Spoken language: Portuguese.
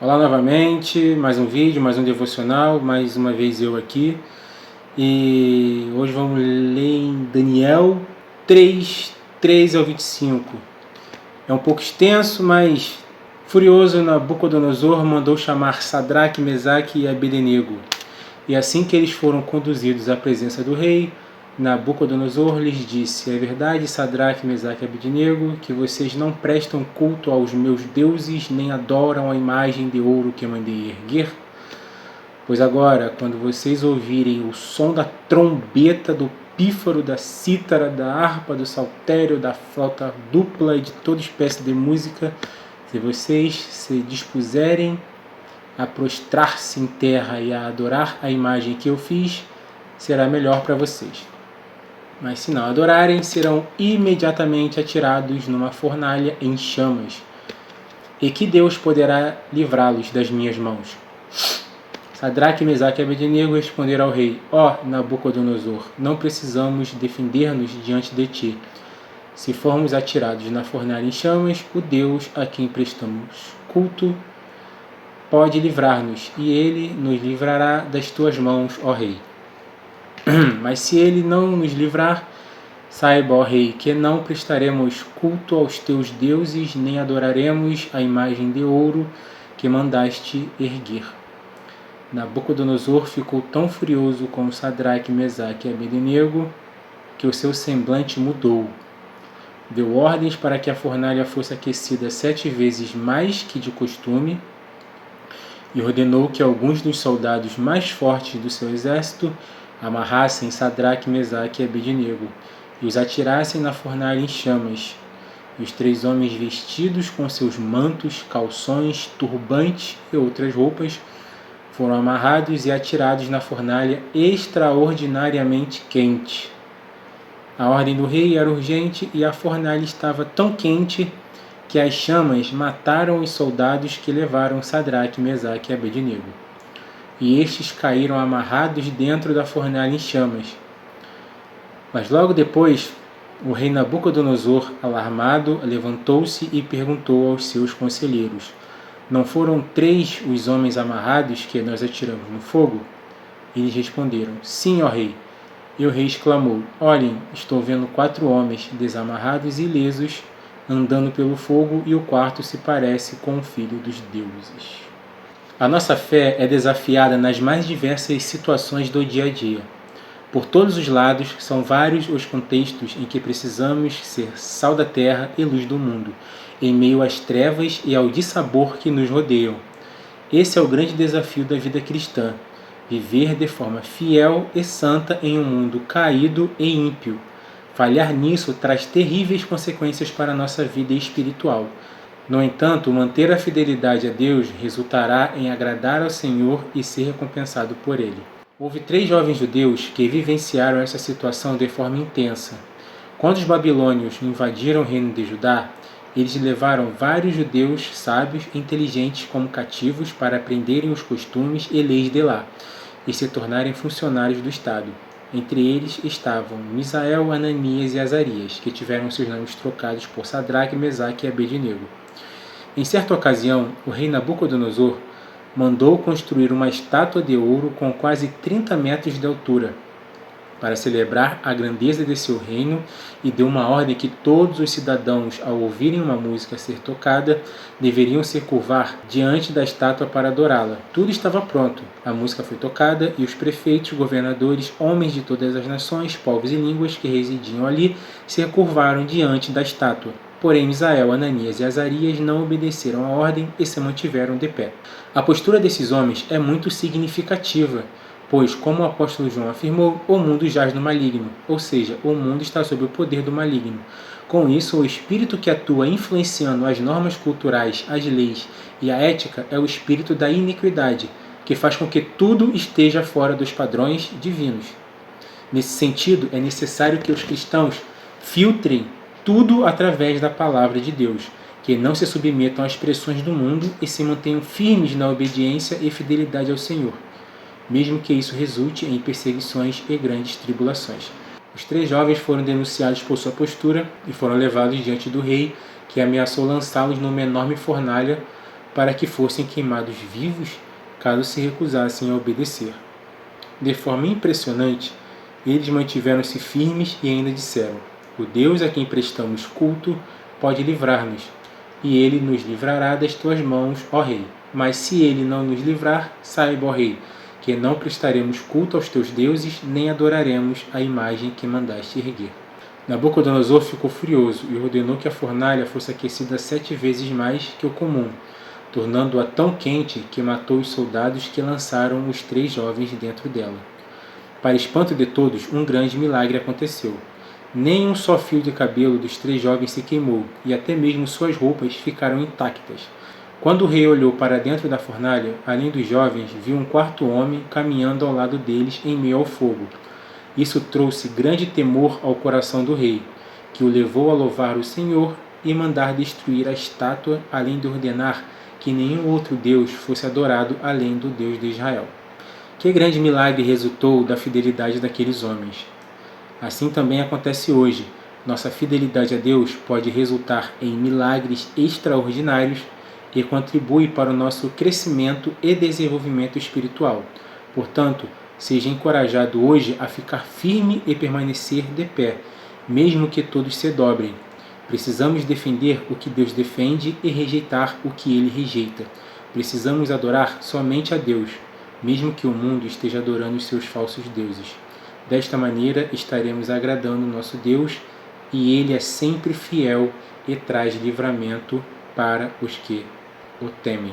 Olá novamente, mais um vídeo, mais um devocional, mais uma vez eu aqui. E hoje vamos ler em Daniel 3, 13 ao 25. É um pouco extenso, mas furioso Nabucodonosor mandou chamar Sadraque, Mesaque e Abednego. E assim que eles foram conduzidos à presença do rei, Nabucodonosor lhes disse: é verdade, Sadraque, Mesaque e Abednego, que vocês não prestam culto aos meus deuses, nem adoram a imagem de ouro que mandei erguer? Pois agora, quando vocês ouvirem o som da trombeta, do pífaro, da cítara, da harpa, do saltério, da flauta dupla e de toda espécie de música, se vocês se dispuserem a prostrar-se em terra e a adorar a imagem que eu fiz, será melhor para vocês. Mas se não adorarem, serão imediatamente atirados numa fornalha em chamas. E que Deus poderá livrá-los das minhas mãos? Sadraque, Mesaque e Abednego responderam ao rei: ó Nabucodonosor, não precisamos defender-nos diante de ti. Se formos atirados na fornalha em chamas, o Deus a quem prestamos culto pode livrar-nos, e ele nos livrará das tuas mãos, ó rei. Mas se ele não nos livrar, saiba, ó rei, que não prestaremos culto aos teus deuses, nem adoraremos a imagem de ouro que mandaste erguer. Nabucodonosor ficou tão furioso com Sadraque, Mesaque e Abednego que o seu semblante mudou. Deu ordens para que a fornalha fosse aquecida 7 vezes mais que de costume e ordenou que alguns dos soldados mais fortes do seu exército amarrassem Sadraque, Mesaque e Abednego e os atirassem na fornalha em chamas. E os 3 homens vestidos com seus mantos, calções, turbantes e outras roupas foram amarrados e atirados na fornalha extraordinariamente quente. A ordem do rei era urgente e a fornalha estava tão quente que as chamas mataram os soldados que levaram Sadraque, Mesaque e Abednego. E estes caíram amarrados dentro da fornalha em chamas. Mas logo depois, o rei Nabucodonosor, alarmado, levantou-se e perguntou aos seus conselheiros: não foram 3 os homens amarrados que nós atiramos no fogo? Eles responderam: sim, ó rei. E o rei exclamou: olhem, estou vendo 4 homens desamarrados e ilesos andando pelo fogo, e o quarto se parece com o filho dos deuses. A nossa fé é desafiada nas mais diversas situações do dia a dia. Por todos os lados, são vários os contextos em que precisamos ser sal da terra e luz do mundo, em meio às trevas e ao dissabor que nos rodeiam. Esse é o grande desafio da vida cristã: viver de forma fiel e santa em um mundo caído e ímpio. Falhar nisso traz terríveis consequências para a nossa vida espiritual. No entanto, manter a fidelidade a Deus resultará em agradar ao Senhor e ser recompensado por Ele. Houve 3 jovens judeus que vivenciaram essa situação de forma intensa. Quando os babilônios invadiram o reino de Judá, eles levaram vários judeus sábios e inteligentes como cativos para aprenderem os costumes e leis de lá e se tornarem funcionários do Estado. Entre eles estavam Misael, Ananias e Azarias, que tiveram seus nomes trocados por Sadraque, Mesaque e Abednego. Em certa ocasião, o rei Nabucodonosor mandou construir uma estátua de ouro com quase 30 metros de altura, para celebrar a grandeza de seu reino, e deu uma ordem que todos os cidadãos, ao ouvirem uma música ser tocada, deveriam se curvar diante da estátua para adorá-la. Tudo estava pronto, a música foi tocada e os prefeitos, governadores, homens de todas as nações, povos e línguas que residiam ali se curvaram diante da estátua. Porém, Misael, Ananias e Azarias não obedeceram a ordem e se mantiveram de pé. A postura desses homens é muito significativa, pois, como o apóstolo João afirmou, o mundo jaz no maligno, ou seja, o mundo está sob o poder do maligno. Com isso, o espírito que atua influenciando as normas culturais, as leis e a ética é o espírito da iniquidade, que faz com que tudo esteja fora dos padrões divinos. Nesse sentido, é necessário que os cristãos filtrem tudo através da palavra de Deus, que não se submetam às pressões do mundo e se mantenham firmes na obediência e fidelidade ao Senhor, mesmo que isso resulte em perseguições e grandes tribulações. Os 3 jovens foram denunciados por sua postura e foram levados diante do rei, que ameaçou lançá-los numa enorme fornalha para que fossem queimados vivos caso se recusassem a obedecer. De forma impressionante, eles mantiveram-se firmes e ainda disseram: o Deus a quem prestamos culto pode livrar-nos, e ele nos livrará das tuas mãos, ó rei. Mas se ele não nos livrar, saiba, ó rei, que não prestaremos culto aos teus deuses, nem adoraremos a imagem que mandaste erguer. Nabucodonosor ficou furioso e ordenou que a fornalha fosse aquecida 7 vezes mais que o comum, tornando-a tão quente que matou os soldados que lançaram os 3 jovens dentro dela. Para espanto de todos, um grande milagre aconteceu. Nem um só fio de cabelo dos 3 jovens se queimou, e até mesmo suas roupas ficaram intactas. Quando o rei olhou para dentro da fornalha, além dos jovens, viu um 4º homem caminhando ao lado deles em meio ao fogo. Isso trouxe grande temor ao coração do rei, que o levou a louvar o Senhor e mandar destruir a estátua, além de ordenar que nenhum outro Deus fosse adorado além do Deus de Israel. Que grande milagre resultou da fidelidade daqueles homens! Assim também acontece hoje. Nossa fidelidade a Deus pode resultar em milagres extraordinários e contribui para o nosso crescimento e desenvolvimento espiritual. Portanto, seja encorajado hoje a ficar firme e permanecer de pé, mesmo que todos se dobrem. Precisamos defender o que Deus defende e rejeitar o que Ele rejeita. Precisamos adorar somente a Deus, mesmo que o mundo esteja adorando os seus falsos deuses. Desta maneira, estaremos agradando nosso Deus, e Ele é sempre fiel e traz livramento para os que o temem.